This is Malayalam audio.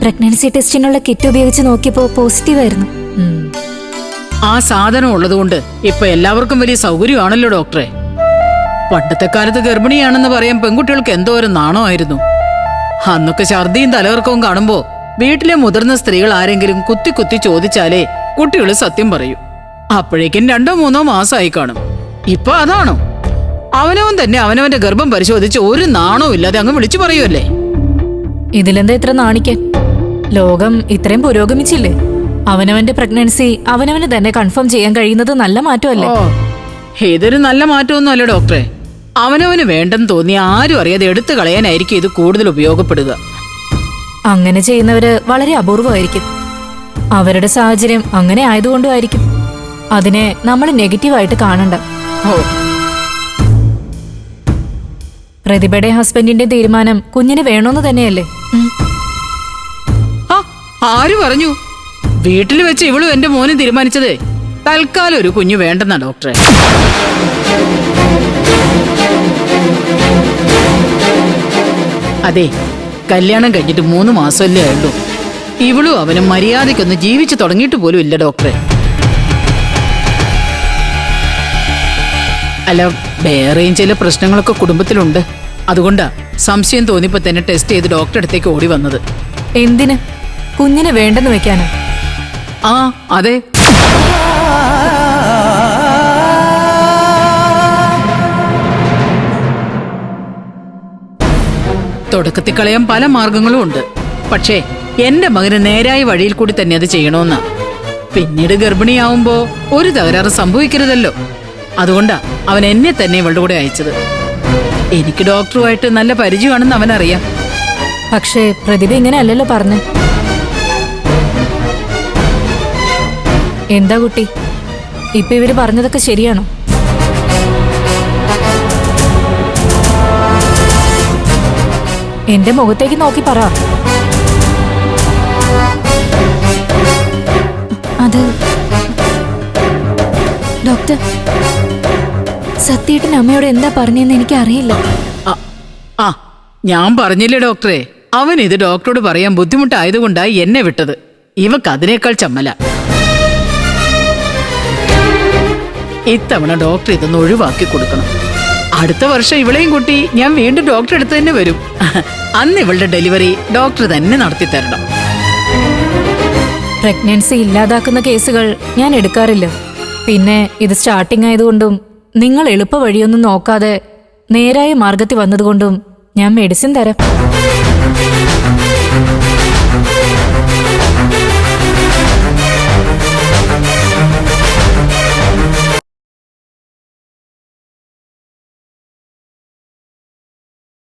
പ്രഗ്നൻസി ടെസ്റ്റിനുള്ള കിറ്റ് ഉപയോഗിച്ച് നോക്കിയപ്പോ പോസിറ്റീവ് ആയിരുന്നു. ആ സാധനം ഉള്ളതുകൊണ്ട് ഇപ്പൊ എല്ലാവർക്കും വലിയ സൗകര്യമാണല്ലോ ഡോക്ടറെ. പണ്ടത്തെ കാലത്ത് ഗർഭിണിയാണെന്ന് പറയാൻ പെൺകുട്ടികൾക്ക് എന്തോ ഒരു നാണമായിരുന്നു. അന്നൊക്കെ ഛർദിയും തലകർക്കവും കാണുമ്പോ വീട്ടിലെ മുതിർന്ന സ്ത്രീകൾ ആരെങ്കിലും കുത്തി കുത്തി ചോദിച്ചാലേ കുട്ടികൾ സത്യം പറയൂ. അപ്പോഴേക്കും 2-3 മാസമായി കാണും. ഇപ്പൊ അതാണോ? അവനവൻ തന്നെ അവനവന്റെ ഗർഭം പരിശോധിച്ച് ഒരു നാണവും ഇല്ലാതെ അങ്ങ് വിളിച്ചു പറയുമല്ലേ. ഇതിലെന്താ ഇത്ര നാണിക്കാൻ? ലോകം ഇത്രയും പുരോഗമിച്ചില്ലേ? അവനവന്റെ പ്രഗ്നൻസി അവനവന് തന്നെ കൺഫേം ചെയ്യാൻ കഴിയുന്നത് നല്ല മാറ്റമല്ലേ? ഇതൊരു നല്ല മാറ്റമൊന്നും അല്ല ഡോക്ടറെ. അവനവന് വേണ്ടെന്ന് തോന്നി ആരും അറിയാതെ എടുത്തു കളയാനായിരിക്കും ഇത് കൂടുതൽ ഉപയോഗപ്പെടുക. അങ്ങനെ ചെയ്യുന്നവര് വളരെ അപൂർവമായിരിക്കും. അവരുടെ സാഹചര്യം അങ്ങനെ ആയതുകൊണ്ടുമായിരിക്കും. അതിനെ നമ്മൾ നെഗറ്റീവായിട്ട് കാണണ്ട. പ്രതിഭയുടെ ഹസ്ബൻഡിന്റെ തീരുമാനം കുഞ്ഞിന് വേണോന്ന് തന്നെയല്ലേ? ആര് പറഞ്ഞു? വീട്ടിൽ വെച്ച് ഇവളും എന്റെ മോനും തീരുമാനിച്ചത് തൽക്കാലം ഒരു കുഞ്ഞു വേണ്ടെന്നാ ഡോക്ടറെ. അതെ, കല്യാണം കഴിഞ്ഞിട്ട് 3 മാസമല്ലേ ആയുള്ളൂ. ഇവളും അവനും മര്യാദയ്ക്കൊന്ന് ജീവിച്ചു തുടങ്ങിയിട്ട് പോലും ഇല്ല ഡോക്ടറെ. അല്ല, വേറെയും ചില പ്രശ്നങ്ങളൊക്കെ കുടുംബത്തിലുണ്ട്. അതുകൊണ്ടാ സംശയം തോന്നിയപ്പോ തന്നെ ടെസ്റ്റ് ചെയ്ത് ഡോക്ടറെ അടുത്തേക്ക് ഓടി വന്നത്. എന്തിന്? കുഞ്ഞിനെ വേണ്ടെന്ന് വെക്കാനോ? ആ അതെ. തുടക്കത്തിൽ കളയാൻ പല മാർഗങ്ങളും ഉണ്ട്. പക്ഷേ എന്റെ മകന് നേരായ വഴിയിൽ കൂടി തന്നെ അത് ചെയ്യണമെന്നാ. പിന്നീട് ഗർഭിണിയാവുമ്പോ ഒരു തകരാറ് സംഭവിക്കരുതല്ലോ. അതുകൊണ്ടാ അവൻ എന്നെ തന്നെ ഇവളുടെ കൂടെ അയച്ചത്. എനിക്ക് ഡോക്ടറുമായിട്ട് നല്ല പരിചയമാണെന്ന് അവനറിയാം. പക്ഷേ പ്രതിഭ ഇങ്ങനെ അല്ലല്ലോ പറഞ്ഞേ. എന്താ കുട്ടി, ഇപ്പൊ ഇവര് പറഞ്ഞതൊക്കെ ശരിയാണോ? എന്റെ മുഖത്തേക്ക് നോക്കി പറ. അത് ഡോക്ടർ, സത്യേട്ടൻ അമ്മയോട് എന്താ പറഞ്ഞെന്ന് എനിക്ക് അറിയില്ല. ഞാൻ പറഞ്ഞില്ലേ ഡോക്ടറെ, അവൻ ഇത് ഡോക്ടറോട് പറയാൻ ബുദ്ധിമുട്ടായതുകൊണ്ടായി എന്നെ വിട്ടത്. ഇവക്ക് അതിനേക്കാൾ ചമ്മല. ഇത്തവണ ഡോക്ടർ ഇതൊന്ന് ഒഴിവാക്കി കൊടുക്കണം. അടുത്ത വർഷം ഇവളെയും കൂട്ടി ഞാൻ വീണ്ടും ഡോക്ടറെ അടുത്ത് തന്നെ വരും. അന്ന് ഇവളുടെ ഡെലിവറി ഡോക്ടർ തന്നെ നടത്തി തരണം. പ്രഗ്നൻസി ഇല്ലാതാക്കുന്ന കേസുകൾ ഞാൻ എടുക്കാറില്ല. പിന്നെ ഇത് സ്റ്റാർട്ടിംഗ് ആയതുകൊണ്ടും നിങ്ങൾ എളുപ്പ വഴിയൊന്നും നോക്കാതെ നേരായ മാർഗത്തിൽ വന്നതുകൊണ്ടും ഞാൻ മെഡിസിൻ തരാം.